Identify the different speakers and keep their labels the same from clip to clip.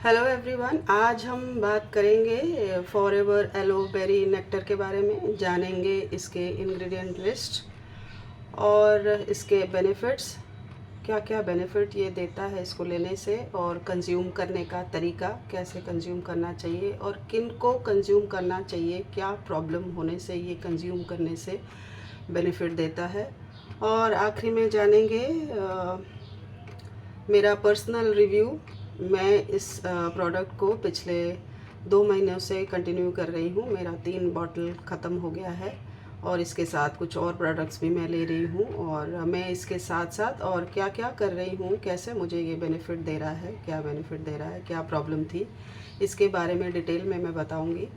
Speaker 1: Hello everyone, आज हम बात करेंगे फॉरएवर एलोवेरी नेक्टर के बारे में। जानेंगे इसके इंग्रेडिएंट लिस्ट और इसके बेनिफिट्स, क्या क्या बेनिफिट ये देता है इसको लेने से, और कंज्यूम करने का तरीका, कैसे कंज्यूम करना चाहिए और किन को कंज्यूम करना चाहिए, क्या प्रॉब्लम होने से ये कंज्यूम करने से बेनिफिट देता है। और आखिरी में जानेंगे मेरा पर्सनल रिव्यू। मैं इस प्रोडक्ट को पिछले 2 महीनों से कंटिन्यू कर रही हूँ। मेरा 3 बॉटल ख़त्म हो गया है और इसके साथ कुछ और प्रोडक्ट्स भी मैं ले रही हूँ, और मैं इसके साथ साथ और क्या क्या कर रही हूँ, कैसे मुझे ये बेनिफिट दे रहा है, क्या बेनिफिट दे रहा है, क्या प्रॉब्लम थी, इसके बारे में डिटेल में मैं बताऊँगी।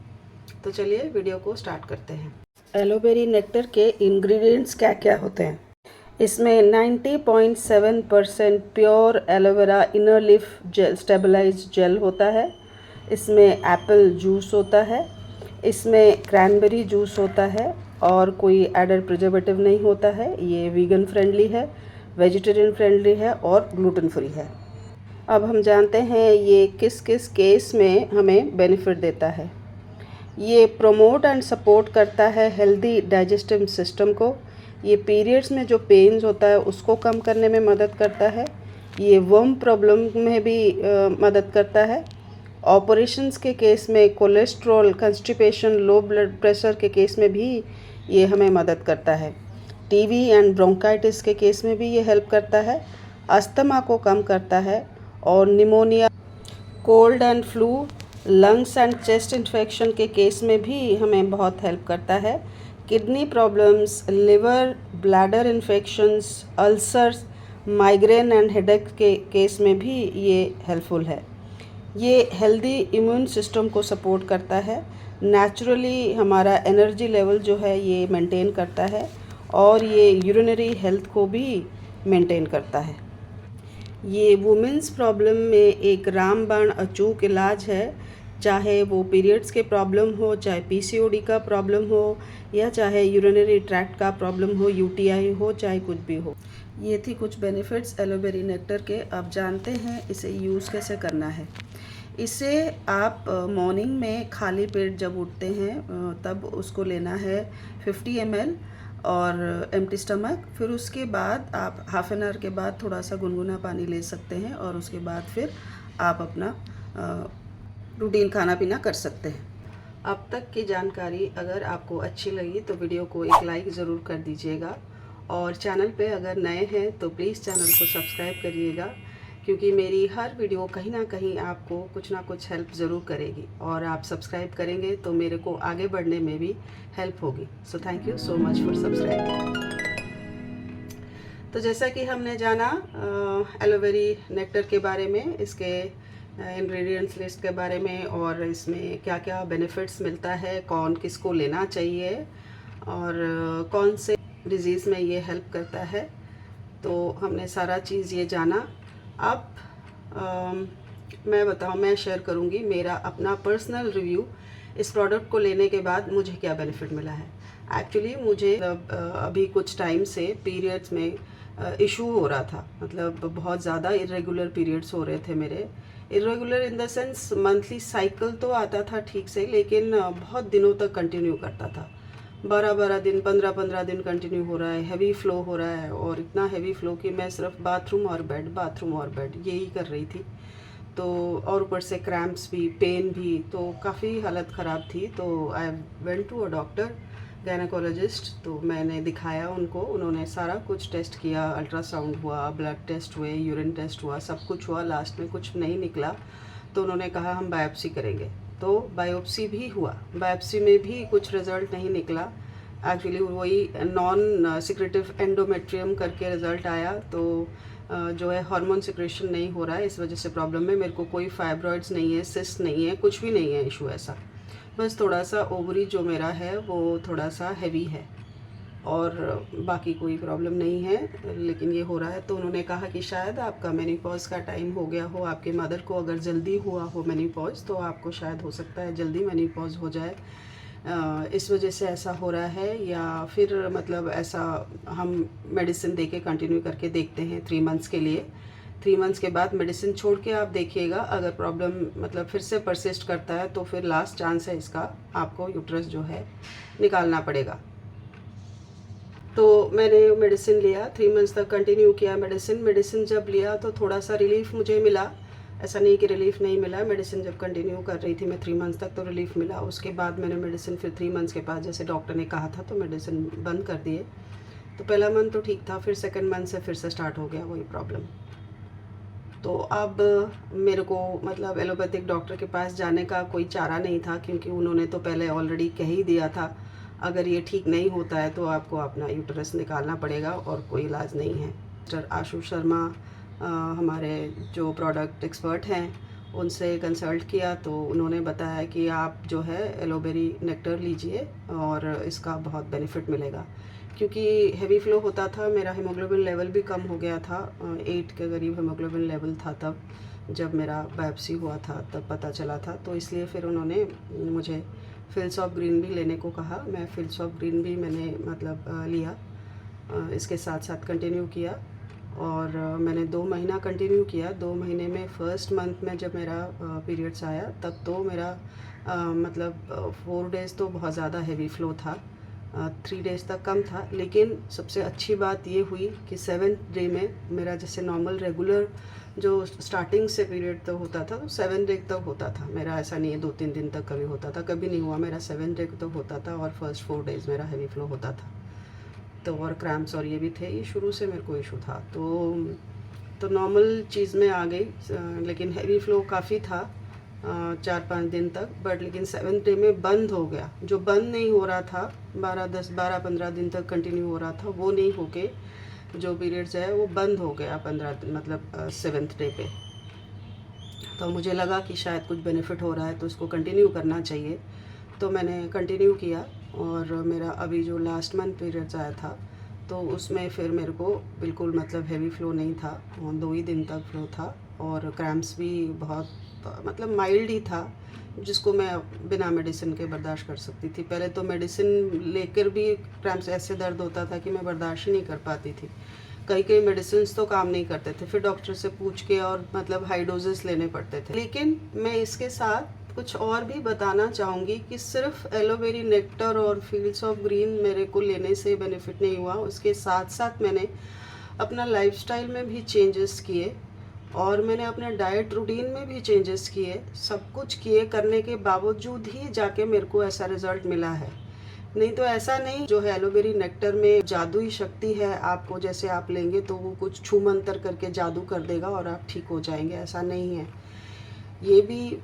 Speaker 1: तो चलिए वीडियो को स्टार्ट करते हैं। एलोवेरी नेक्टर के इंग्रेडिएंट्स क्या क्या होते हैं। इसमें 90.7% pure aloe vera inner leaf gel stabilise gel होता है। इसमें एप्पल जूस होता है, इसमें क्रैनबेरी जूस होता है और कोई एडेड प्रिजर्वेटिव नहीं होता है। ये वीगन फ्रेंडली है, वेजिटेरियन फ्रेंडली है और ग्लूटेन फ्री है। अब हम जानते हैं ये किस किस केस में हमें बेनिफिट देता है। ये प्रमोट एंड सपोर्ट करता है हेल्दी डाइजेस्टिव सिस्टम को। ये पीरियड्स में जो पेन्स होता है उसको कम करने में मदद करता है। ये वर्म प्रॉब्लम में भी मदद करता है। ऑपरेशंस के केस में, cholesterol, constipation, low blood pressure के केस में भी ये हमें मदद करता है। टीबी एंड ब्रोंकाइटिस के केस में भी ये हेल्प करता है। अस्थमा को कम करता है और pneumonia, cold and flu, lungs and chest infection के केस में भी हमें बहुत हेल्प करता है। Kidney problems, liver, bladder infections, ulcers, migraine and headache के केस में भी ये हेल्पफुल है। ये हेल्दी इम्यून सिस्टम को सपोर्ट करता है। नेचुरली हमारा एनर्जी लेवल जो है ये मेंटेन करता है और ये यूरिनरी हेल्थ को भी मेंटेन करता है। ये वुमेंस प्रॉब्लम में एक रामबाण अचूक इलाज है। चाहे वो पीरियड्स के प्रॉब्लम हो, चाहे पीसीओडी का प्रॉब्लम हो, या चाहे यूरिनरी ट्रैक्ट का प्रॉब्लम हो, यूटीआई हो, चाहे कुछ भी हो। ये थी कुछ बेनिफिट्स एलोवेरी नेक्टर के। अब जानते हैं इसे यूज़ कैसे करना है। इसे आप मॉर्निंग में खाली पेट जब उठते हैं तब उसको लेना है 50 ml और एम्प्टी स्टमक। फिर उसके बाद आप हाफ एन आवर के बाद थोड़ा सा गुनगुना पानी ले सकते हैं और उसके बाद फिर आप अपना रूटीन खाना पीना कर सकते हैं। अब तक की जानकारी अगर आपको अच्छी लगी तो वीडियो को एक लाइक ज़रूर कर दीजिएगा, और चैनल पे अगर नए हैं तो प्लीज़ चैनल को सब्सक्राइब करिएगा, क्योंकि मेरी हर वीडियो कहीं ना कहीं आपको कुछ ना कुछ हेल्प ज़रूर करेगी, और आप सब्सक्राइब करेंगे तो मेरे को आगे बढ़ने में भी हेल्प होगी। So thank you so much for subscribing. तो जैसा कि हमने जाना एलोवेरी नेक्टर के बारे में, इसके इंग्रेडिएंट्स लिस्ट के बारे में, और इसमें क्या क्या बेनिफिट्स मिलता है, कौन किसको लेना चाहिए, और कौन से डिजीज़ में ये हेल्प करता है, तो हमने सारा चीज़ ये जाना। अब मैं शेयर करूँगी मेरा अपना पर्सनल रिव्यू इस प्रोडक्ट को लेने के बाद मुझे क्या बेनिफिट मिला है। एक्चुअली मुझे अभी कुछ टाइम से पीरियड्स में इशू हो रहा था, मतलब बहुत ज़्यादा इरेगुलर पीरियड्स हो रहे थे मेरे। Irregular in the sense monthly cycle तो आता था ठीक से, लेकिन बहुत दिनों तक कंटिन्यू करता था। 12-12 दिन, 15-15 दिन कंटिन्यू हो रहा है, हैवी फ्लो हो रहा है, और इतना हैवी फ्लो कि मैं सिर्फ बाथरूम और बेड यही कर रही थी। तो और ऊपर से क्रैम्प्स भी, पेन भी, तो काफ़ी हालत ख़राब थी। तो I went to a doctor, gynaecologist. तो मैंने दिखाया उनको, उन्होंने सारा कुछ टेस्ट किया, अल्ट्रासाउंड हुआ, ब्लड टेस्ट हुए, यूरिन टेस्ट हुआ, सब कुछ हुआ। लास्ट में कुछ नहीं निकला तो उन्होंने कहा हम बायोप्सी करेंगे। तो बायोप्सी भी हुआ, बायोप्सी में भी कुछ रिज़ल्ट नहीं निकला। एक्चुअली वही नॉन सिक्रेटिव एंडोमेट्रियम करके रिज़ल्ट आया। तो जो है हार्मोन सिक्रेशन नहीं हो रहा है, इस वजह से प्रॉब्लम है। मेरे को कोई फाइब्रॉइड्स नहीं है, सिस्ट नहीं है, कुछ भी नहीं है इशू ऐसा। बस थोड़ा सा ओवरी जो मेरा है वो थोड़ा सा हैवी है, और बाकी कोई प्रॉब्लम नहीं है, लेकिन ये हो रहा है। तो उन्होंने कहा कि शायद आपका मेनोपॉज का टाइम हो गया हो, आपके मदर को अगर जल्दी हुआ हो मेनोपॉज, तो आपको शायद हो सकता है जल्दी मेनोपॉज हो जाए, इस वजह से ऐसा हो रहा है। या फिर मतलब ऐसा हम मेडिसिन दे के कंटिन्यू करके देखते हैं 3 मंथ्स के लिए, 3 मंथ्स के बाद मेडिसिन छोड़ के आप देखिएगा, अगर प्रॉब्लम मतलब फिर से परसिस्ट करता है तो फिर लास्ट चांस है इसका, आपको यूट्रस जो है निकालना पड़ेगा। तो मैंने मेडिसिन लिया, 3 मंथ्स तक कंटिन्यू किया मेडिसिन जब लिया तो थोड़ा सा रिलीफ मुझे मिला, ऐसा नहीं कि रिलीफ नहीं मिला। मेडिसिन जब कंटिन्यू कर रही थी मैं 3 मंथ्स तक तो रिलीफ मिला। उसके बाद मैंने मेडिसिन फिर 3 मंथ्स के बाद जैसे डॉक्टर ने कहा था तो मेडिसिन बंद कर दिए। तो पहला मंथ तो ठीक था, फिर सेकंड मंथ से फिर से स्टार्ट हो गया वही प्रॉब्लम। तो अब मेरे को मतलब एलोपैथिक डॉक्टर के पास जाने का कोई चारा नहीं था, क्योंकि उन्होंने तो पहले ऑलरेडी कह ही दिया था अगर ये ठीक नहीं होता है तो आपको अपना यूट्रस निकालना पड़ेगा और कोई इलाज नहीं है। डॉक्टर आशु शर्मा हमारे जो प्रोडक्ट एक्सपर्ट हैं उनसे कंसल्ट किया तो उन्होंने बताया कि आप जो है एलोवेरी नेक्टर लीजिए और इसका बहुत बेनिफिट मिलेगा। क्योंकि हेवी फ्लो होता था, मेरा हीमोग्लोबिन लेवल भी कम हो गया था, 8 के करीब हीमोग्लोबिन लेवल था तब जब मेरा बायोप्सी हुआ था, तब पता चला था। तो इसलिए फिर उन्होंने मुझे फिल्स ऑफ ग्रीन भी लेने को कहा। मैं फिल्स ऑफ ग्रीन भी मैंने मतलब लिया, इसके साथ साथ कंटिन्यू किया और मैंने 2 महीना कंटिन्यू किया। 2 महीने में फर्स्ट मंथ में जब मेरा पीरियड्स आया तब तो मेरा मतलब 4 डेज़ तो बहुत ज़्यादा हेवी फ्लो था, 3 डेज़ तक कम था। लेकिन सबसे अच्छी बात ये हुई कि 7th डे में मेरा जैसे नॉर्मल रेगुलर जो स्टार्टिंग से पीरियड तक होता था तो 7 डे तक होता था मेरा, ऐसा नहीं है 2-3 दिन तक कभी होता था, कभी नहीं हुआ मेरा 7 डे तक होता था और फर्स्ट 4 डेज़ मेरा हेवी फ्लो होता था। तो और क्रैम्प्स और ये भी थे, ये शुरू से मेरे को इशू था। तो नॉर्मल चीज़ में आ गई, लेकिन हेवी फ्लो काफ़ी था 4-5 दिन तक, बट लेकिन 7th डे में बंद हो गया। जो बंद नहीं हो रहा था 12-15 दिन तक कंटिन्यू हो रहा था, वो नहीं होके जो पीरियड्स है वो बंद हो गया 15 दिन मतलब 7th डे पे। तो मुझे लगा कि शायद कुछ बेनिफिट हो रहा है तो इसको कंटिन्यू करना चाहिए, तो मैंने कंटिन्यू किया। और मेरा अभी जो लास्ट मंथ पीरियड्स आया था तो उसमें फिर मेरे को बिल्कुल मतलब हेवी फ्लो नहीं था, 2 ही दिन तक फ्लो था और क्रैम्प्स भी बहुत मतलब माइल्ड ही था, जिसको मैं बिना मेडिसिन के बर्दाश्त कर सकती थी। पहले तो मेडिसिन लेकर भी क्रैम्प्स ऐसे दर्द होता था कि मैं बर्दाश्त ही नहीं कर पाती थी। कई मेडिसिन तो काम नहीं करते थे, फिर डॉक्टर से पूछ के और मतलब हाई डोजेस लेने पड़ते थे। लेकिन मैं इसके साथ कुछ और भी बताना चाहूँगी कि सिर्फ एलोवेरी नेक्टर और फील्ड्स ऑफ ग्रीन मेरे को लेने से बेनिफिट नहीं हुआ, उसके साथ साथ मैंने अपना लाइफस्टाइल में भी चेंजेस किए और मैंने अपने डाइट रूटीन में भी चेंजेस किए। सब कुछ किए करने के बावजूद ही जाके मेरे को ऐसा रिज़ल्ट मिला है। नहीं तो ऐसा नहीं जो है एलोवेरी नेक्टर में जादुई शक्ति है, आपको जैसे आप लेंगे तो वो कुछ छू मंतर करके जादू कर देगा और आप ठीक हो जाएंगे, ऐसा नहीं है। ये भी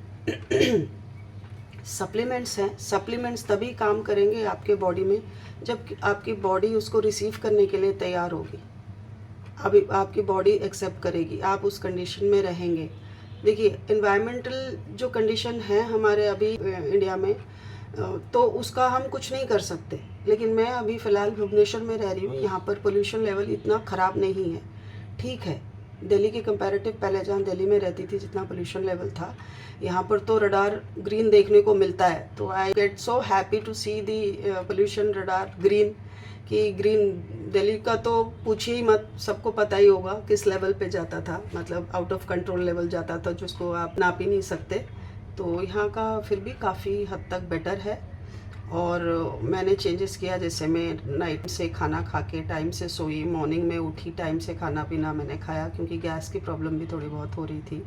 Speaker 1: सप्लीमेंट्स हैं, सप्लीमेंट्स तभी काम करेंगे आपके बॉडी में जब आपकी बॉडी उसको रिसीव करने के लिए तैयार होगी, अभी आपकी बॉडी एक्सेप्ट करेगी, आप उस कंडीशन में रहेंगे। देखिए एनवायरमेंटल जो कंडीशन है हमारे अभी इंडिया में तो उसका हम कुछ नहीं कर सकते, लेकिन मैं अभी फ़िलहाल भुवनेश्वर में रह रही हूँ, यहाँ पर पोल्यूशन लेवल इतना ख़राब नहीं है, ठीक है। दिल्ली के कंपैरेटिव पहले जहाँ दिल्ली में रहती थी जितना पोल्यूशन लेवल था, यहाँ पर तो रडार ग्रीन देखने को मिलता है। तो I get so happy to see the pollution radar green, कि ग्रीन दिल्ली का तो पूछिए ही मत, सबको पता ही होगा किस लेवल पे जाता था, मतलब आउट ऑफ कंट्रोल लेवल जाता था जिसको आप नाप ही नहीं सकते। तो यहाँ का फिर भी काफ़ी हद तक बेटर है। और मैंने चेंजेस किया, जैसे मैं नाइट से खाना खा के टाइम से सोई, मॉर्निंग में उठी टाइम से खाना पीना मैंने खाया, क्योंकि गैस की प्रॉब्लम भी थोड़ी बहुत हो रही थी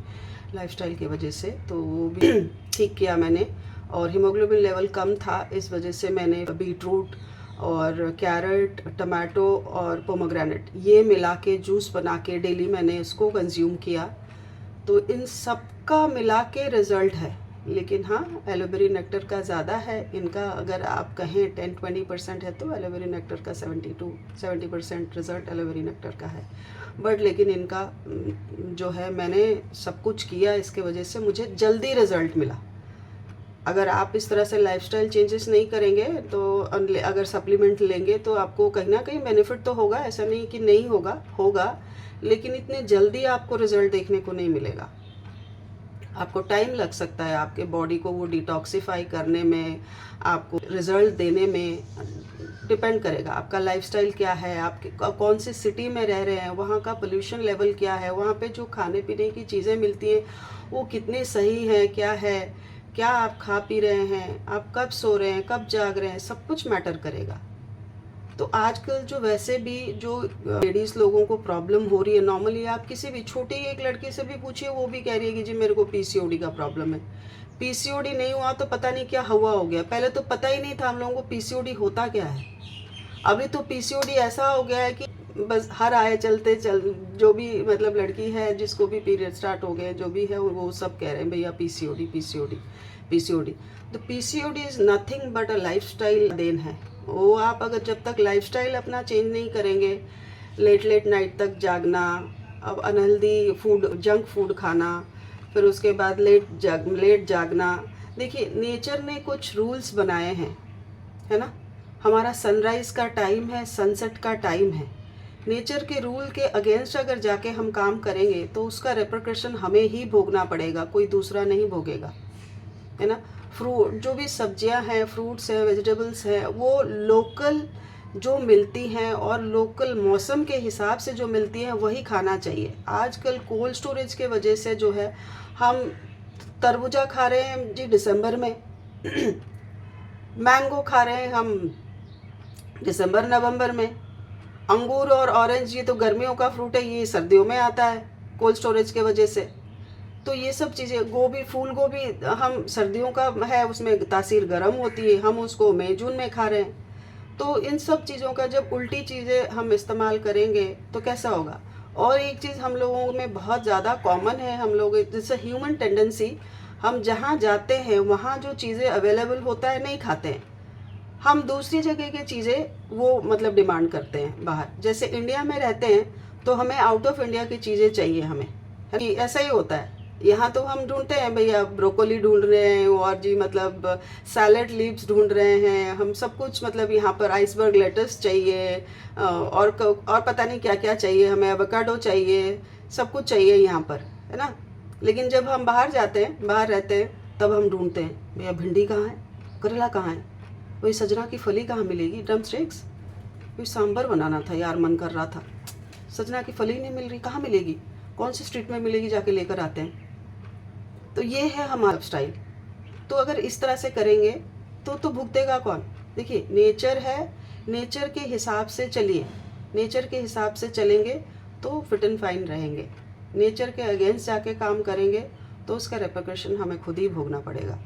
Speaker 1: लाइफस्टाइल की वजह से, तो वो भी ठीक किया मैंने। और हीमोग्लोबिन लेवल कम था, इस वजह से मैंने बीटरूट और कैरेट, टमाटो और पोमोग्रेनेट ये मिला के जूस बना के डेली मैंने इसको कंज्यूम किया। तो इन सब का मिला के रिज़ल्ट है। लेकिन हाँ, एलोवेरी नेक्टर का ज़्यादा है, इनका अगर आप कहें 10-20% है तो एलोवेरी नेक्टर का 70% रिज़ल्ट एलोवेरी नेक्टर का है। बट लेकिन इनका जो है मैंने सब कुछ किया, इसके वजह से मुझे जल्दी रिज़ल्ट मिला। अगर आप इस तरह से लाइफस्टाइल चेंजेस नहीं करेंगे तो अगर सप्लीमेंट लेंगे तो आपको कहीं ना कहीं बेनिफिट तो होगा, ऐसा नहीं कि नहीं होगा, लेकिन इतने जल्दी आपको रिज़ल्ट देखने को नहीं मिलेगा। आपको टाइम लग सकता है आपके बॉडी को वो डिटॉक्सिफाई करने में, आपको रिज़ल्ट देने में डिपेंड करेगा आपका लाइफस्टाइल क्या है, आप कौन सी सिटी में रह रहे हैं, वहाँ का पोल्यूशन लेवल क्या है, वहाँ पे जो खाने पीने की चीज़ें मिलती हैं वो कितनी सही है, क्या आप खा पी रहे हैं, आप कब सो रहे हैं, कब जाग रहे हैं, सब कुछ मैटर करेगा। तो आजकल जो वैसे भी जो लेडीज़ लोगों को प्रॉब्लम हो रही है, नॉर्मली आप किसी भी छोटी एक लड़की से भी पूछिए, वो भी कह रही है कि जी मेरे को पीसीओडी का प्रॉब्लम है। पीसीओडी नहीं हुआ तो पता नहीं क्या हुआ हो गया, पहले तो पता ही नहीं था हम लोगों को पीसीओडी होता क्या है। अभी तो पीसीओडी ऐसा हो गया है कि बस हर आए चलते जो भी मतलब लड़की है जिसको भी पीरियड स्टार्ट हो गए, जो भी है वो सब कह रहे हैं भैया पीसीओडी पीसीओडी पीसीओडी। तो PCOD is nothing but a lifestyle देन है। वो आप अगर जब तक लाइफस्टाइल अपना चेंज नहीं करेंगे, लेट नाइट तक जागना, अब अनहेल्दी फूड, जंक फूड खाना, फिर उसके बाद लेट जागना। देखिए नेचर ने कुछ रूल्स बनाए हैं, है ना। हमारा सनराइज़ का टाइम है, सनसेट का टाइम है। नेचर के रूल के अगेंस्ट अगर जाके हम काम करेंगे तो उसका रिपरकशन हमें ही भोगना पड़ेगा, कोई दूसरा नहीं भोगेगा, है ना। फ्रूट, जो भी सब्जियां हैं, फ्रूट्स हैं, वेजिटेबल्स हैं, वो लोकल जो मिलती हैं और लोकल मौसम के हिसाब से जो मिलती हैं वही खाना चाहिए। आजकल कोल्ड स्टोरेज के वजह से जो है हम तरबूजा खा रहे हैं जी दिसंबर में मैंगो खा रहे हैं हम दिसंबर नवंबर में, अंगूर और ऑरेंज ये तो गर्मियों का फ्रूट है, ये सर्दियों में आता है कोल्ड स्टोरेज के वजह से। तो ये सब चीज़ें, गोभी, फूल गोभी हम सर्दियों का है, उसमें तासीर गर्म होती है, हम उसको मई जून में खा रहे हैं। तो इन सब चीज़ों का जब उल्टी चीज़ें हम इस्तेमाल करेंगे तो कैसा होगा। और एक चीज़ हम लोगों में बहुत ज़्यादा कॉमन है, हम लोग जैसे ह्यूमन टेंडेंसी, हम जहाँ जाते हैं वहाँ जो चीज़ें अवेलेबल होता है नहीं खाते हैं, हम दूसरी जगह की चीज़ें वो मतलब डिमांड करते हैं बाहर। जैसे इंडिया में रहते हैं तो हमें आउट ऑफ इंडिया की चीज़ें चाहिए हमें, है ऐसा ही होता है। यहाँ तो हम ढूंढते हैं भैया ब्रोकोली ढूंढ रहे हैं और जी मतलब सैलेड लीव्स ढूंढ रहे हैं, हम सब कुछ मतलब यहाँ पर आइसबर्ग लेटस चाहिए और पता नहीं क्या क्या चाहिए, हमें एवोकाडो चाहिए, सब कुछ चाहिए यहाँ पर, है ना। लेकिन जब हम बाहर जाते हैं, बाहर रहते हैं, तब हम ढूंढते हैं भैया भिंडी कहाँ है, करेला कहाँ है, वही सजना की फली कहाँ मिलेगी, ड्रम स्टिक्स, कोई सांभर बनाना था यार, मन कर रहा था, सजना की फली नहीं मिल रही, कहाँ मिलेगी, कौन सी स्ट्रीट में मिलेगी, जाके लेकर आते हैं। तो ये है हमारा स्टाइल। तो अगर इस तरह से करेंगे तो भुगतेगा कौन। देखिए नेचर है, नेचर के हिसाब से चलिए, नेचर के हिसाब से चलेंगे तो फिट एंड फाइन रहेंगे। नेचर के अगेंस्ट जाके काम करेंगे तो उसका रेपरकशन हमें खुद ही भोगना पड़ेगा।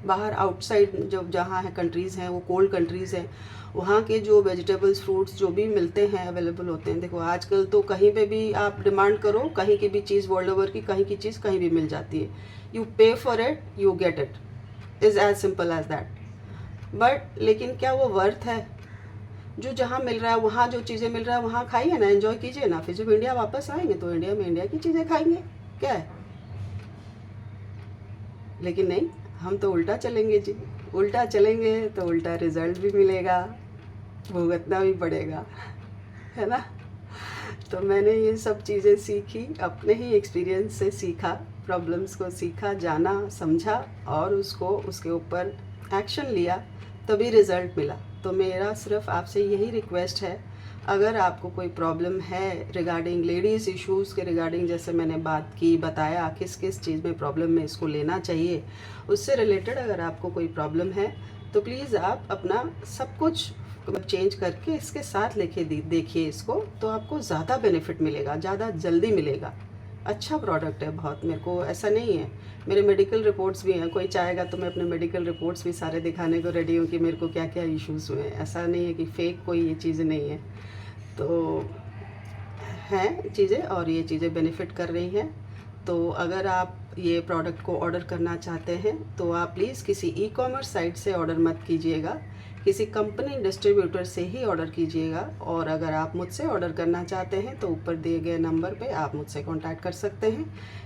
Speaker 1: बाहर आउटसाइड जो जहाँ है कंट्रीज़ हैं, वो कोल्ड कंट्रीज़ हैं, वहाँ के जो वेजिटेबल्स, फ्रूट्स जो भी मिलते हैं, अवेलेबल होते हैं। देखो आजकल तो कहीं पे भी आप डिमांड करो, कहीं की भी चीज़ वर्ल्ड ओवर की कहीं की चीज़ कहीं भी मिल जाती है। You pay for it, you get it, is as simple as that. But लेकिन क्या वो वर्थ है। जो जहाँ मिल रहा है, वहाँ जो चीज़ें मिल रहा है वहाँ खाइए ना, एंजॉय कीजिए ना। फिर जब इंडिया वापस आएंगे तो इंडिया में इंडिया की चीज़ें खाएंगे, क्या है। लेकिन नहीं, हम तो उल्टा चलेंगे जी, उल्टा चलेंगे तो उल्टा रिजल्ट भी मिलेगा, भुगतना भी पड़ेगा, है ना। तो मैंने ये सब चीज़ें सीखी, अपने ही एक्सपीरियंस से सीखा, प्रॉब्लम्स को सीखा, जाना, समझा और उसके ऊपर एक्शन लिया, तभी रिज़ल्ट मिला। तो मेरा सिर्फ आपसे यही रिक्वेस्ट है, अगर आपको कोई प्रॉब्लम है रिगार्डिंग लेडीज़ इश्यूज़ के रिगार्डिंग, जैसे मैंने बात की, बताया किस किस चीज़ में प्रॉब्लम में इसको लेना चाहिए, उससे रिलेटेड अगर आपको कोई प्रॉब्लम है तो प्लीज़ आप अपना सब कुछ चेंज करके इसके साथ लेके देखिए इसको, तो आपको ज़्यादा बेनिफिट मिलेगा, ज़्यादा जल्दी मिलेगा। अच्छा प्रोडक्ट है बहुत, मेरे को ऐसा नहीं है, मेरे मेडिकल रिपोर्ट्स भी हैं, कोई चाहेगा तो मैं अपने मेडिकल रिपोर्ट्स भी सारे दिखाने को रेडी हूँ कि मेरे को क्या क्या इश्यूज़ हुए हैं। ऐसा नहीं है कि फ़ेक कोई ये चीज़ें नहीं है, तो हैं चीज़ें और ये चीज़ें बेनिफिट कर रही हैं। तो अगर आप ये प्रोडक्ट को ऑर्डर करना चाहते हैं तो आप प्लीज़ किसी ई कॉमर्स साइट से ऑर्डर मत कीजिएगा, किसी कंपनी डिस्ट्रीब्यूटर से ही ऑर्डर कीजिएगा। और अगर आप मुझसे ऑर्डर करना चाहते हैं तो ऊपर दिए गए नंबर पे आप मुझसे कांटेक्ट कर सकते हैं,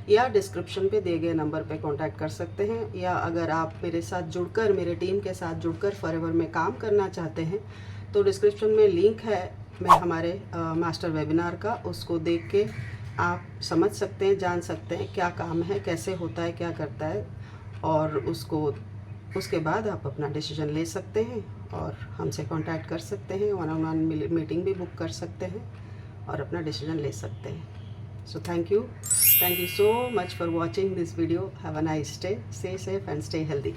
Speaker 1: या डिस्क्रिप्शन पे दिए गए नंबर पे कांटेक्ट कर सकते हैं। या अगर आप मेरे साथ जुड़कर, मेरे टीम के साथ जुड़कर फॉरएवर में काम करना चाहते हैं तो डिस्क्रिप्शन में लिंक है मैं हमारे मास्टर वेबिनार का, उसको देख के आप समझ सकते हैं, जान सकते हैं क्या काम है, कैसे होता है, क्या करता है, और उसके बाद आप अपना डिसीजन ले सकते हैं और हमसे कांटेक्ट कर सकते हैं, वन ऑन वन मीटिंग भी बुक कर सकते हैं और अपना डिसीजन ले सकते हैं। So thank you so much for watching this video. Have a nice day, stay safe and stay healthy.